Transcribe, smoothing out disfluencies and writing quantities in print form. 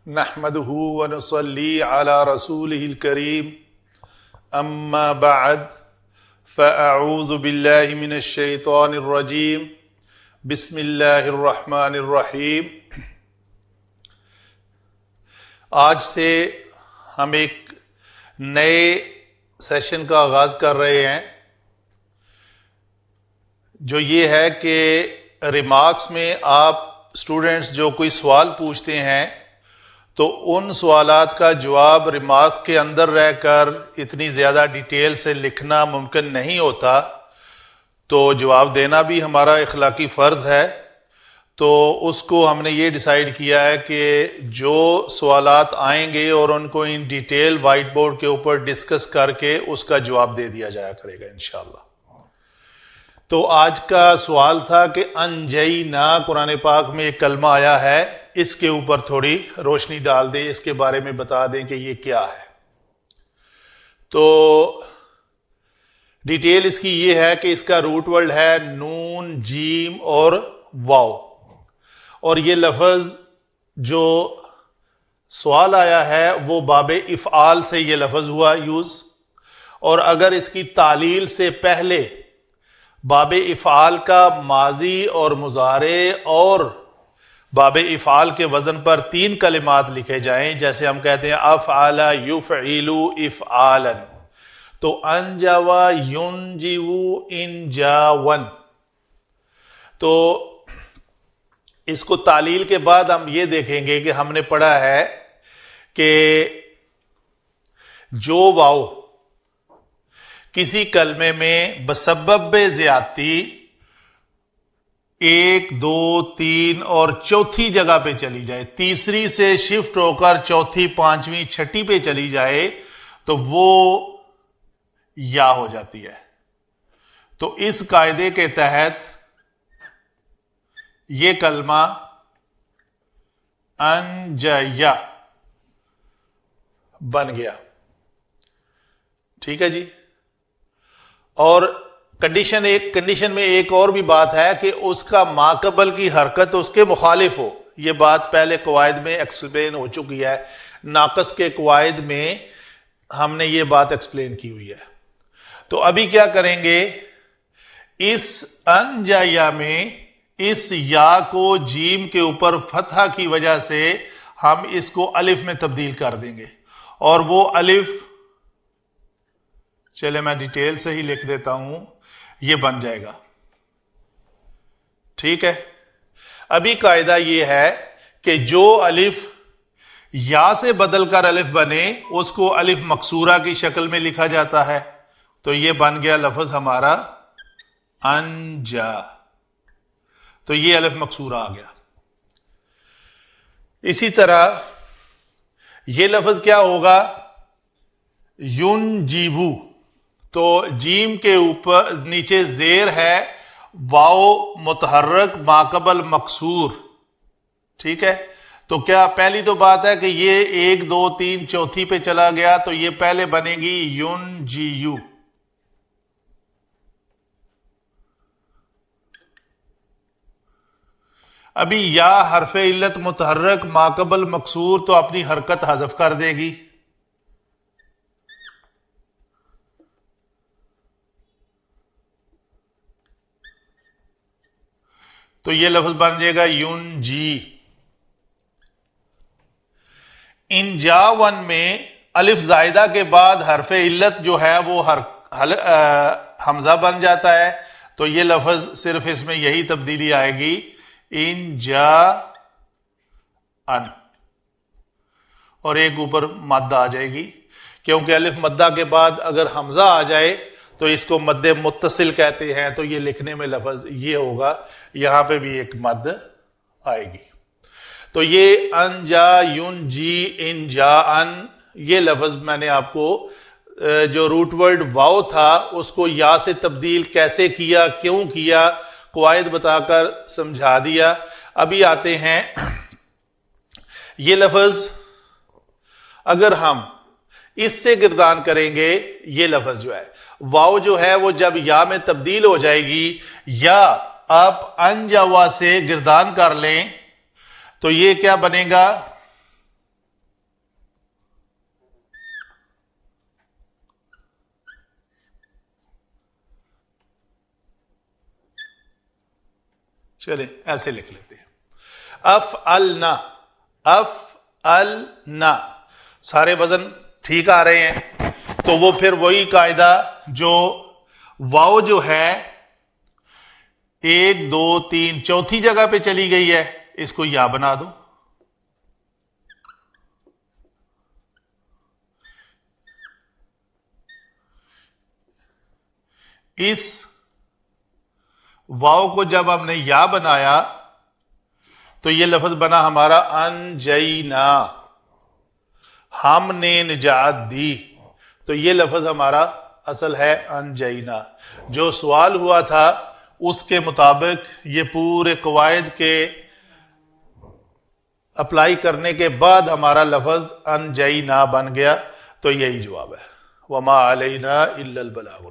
نحمده ونصلي على رسوله الكريم اما بعد فاعوذ بالله من الشیطان الرجیم بسم اللہ الرحمن الرحیم۔ آج سے ہم ایک نئے سیشن کا آغاز کر رہے ہیں جو یہ ہے کہ ریمارکس میں آپ اسٹوڈنٹس جو کوئی سوال پوچھتے ہیں تو ان سوالات کا جواب ریمارکس کے اندر رہ کر اتنی زیادہ ڈیٹیل سے لکھنا ممکن نہیں ہوتا، تو جواب دینا بھی ہمارا اخلاقی فرض ہے۔ تو اس کو ہم نے یہ ڈیسائیڈ کیا ہے کہ جو سوالات آئیں گے اور ان کو ان ڈیٹیل وائٹ بورڈ کے اوپر ڈسکس کر کے اس کا جواب دے دیا جایا کرے گا انشاءاللہ۔ تو آج کا سوال تھا کہ انجینا قرآن پاک میں ایک کلمہ آیا ہے، اس کے اوپر تھوڑی روشنی ڈال دیں، اس کے بارے میں بتا دیں کہ یہ کیا ہے۔ تو ڈیٹیل اس کی یہ ہے کہ اس کا روٹ ورڈ ہے نون جیم اور واو، اور یہ لفظ جو سوال آیا ہے وہ باب افعال سے یہ لفظ ہوا یوز، اور اگر اس کی تعلیل سے پہلے باب افعال کا ماضی اور مضارع اور باب افعال کے وزن پر 3 کلمات لکھے جائیں، جیسے ہم کہتے ہیں افعل یفعل افعالا، تو انجوا ینجو انجاون، تو اس کو تعلیل کے بعد ہم یہ دیکھیں گے کہ ہم نے پڑھا ہے کہ جو واو کسی کلمے میں بسبب زیادتی 1 2 3 اور چوتھی جگہ پہ چلی جائے، تیسری سے شفٹ ہو کر چوتھی 5ویں 6ٹھی پہ چلی جائے تو وہ یا ہو جاتی ہے۔ تو اس قاعدے کے تحت یہ کلمہ انجیا بن گیا، ٹھیک ہے جی۔ اور کنڈیشن میں ایک اور بھی بات ہے کہ اس کا ماقبل کی حرکت اس کے مخالف ہو، یہ بات پہلے قواعد میں ایکسپلین ہو چکی ہے، ناقص کے قواعد میں ہم نے یہ بات ایکسپلین کی ہوئی ہے۔ تو ابھی کیا کریں گے، اس انجیا میں اس یا کو جیم کے اوپر فتحہ کی وجہ سے ہم اس کو الف میں تبدیل کر دیں گے، اور وہ الف چلے میں ڈیٹیل سے ہی لکھ دیتا ہوں، یہ بن جائے گا، ٹھیک ہے۔ ابھی قاعدہ یہ ہے کہ جو الف یا سے بدل کر الف بنے اس کو الف مکسورہ کی شکل میں لکھا جاتا ہے، تو یہ بن گیا لفظ ہمارا انجا، تو یہ الف مکسورہ آ گیا۔ اسی طرح یہ لفظ کیا ہوگا، ینجیبو، تو جیم کے اوپر نیچے زیر ہے واو متحرک ماقبل مکسور، ٹھیک ہے۔ تو کیا پہلی تو بات ہے کہ یہ 1 2 3 چوتھی پہ چلا گیا، تو یہ پہلے بنے گی ینجیو، ابھی یا حرف علت متحرک ماقبل مکسور تو اپنی حرکت حذف کر دے گی، تو یہ لفظ بن جائے گا یون جی۔ انجاون میں الف زائدہ کے بعد حرف علت جو ہے وہ حمزہ بن جاتا ہے، تو یہ لفظ صرف اس میں یہی تبدیلی آئے گی، انجا ان، اور ایک اوپر مد آ جائے گی، کیونکہ الف مدہ کے بعد اگر حمزہ آ جائے تو اس کو مد متصل کہتے ہیں، تو یہ لکھنے میں لفظ یہ ہوگا، یہاں پہ بھی ایک مد آئے گی۔ تو یہ انجا ینجی انجا ان، یہ لفظ میں نے آپ کو جو روٹ ورڈ واو تھا اس کو یا سے تبدیل کیسے کیا، کیوں کیا، قواعد بتا کر سمجھا دیا۔ ابھی آتے ہیں یہ لفظ اگر ہم اس سے گردان کریں گے، یہ لفظ جو ہے واو جو ہے وہ جب یا میں تبدیل ہو جائے گی، یا آپ انجوا سے گردان کر لیں تو یہ کیا بنے گا، چلیں ایسے لکھ لیتے ہیں، افعلنا، افعلنا، سارے وزن ٹھیک آ رہے ہیں، تو وہ پھر وہی قاعدہ جو واو جو ہے 1 2 3 چوتھی جگہ پہ چلی گئی ہے، اس کو یا بنا دو، اس واو کو جب ہم نے یا بنایا تو یہ لفظ بنا ہمارا انجینا، ہم نے نجات دی، تو یہ لفظ ہمارا اصل ہے انجینا۔ جو سوال ہوا تھا اس کے مطابق یہ پورے قواعد کے اپلائی کرنے کے بعد ہمارا لفظ انجینا بن گیا، تو یہی جواب ہے، وما علینا الا البلاغ۔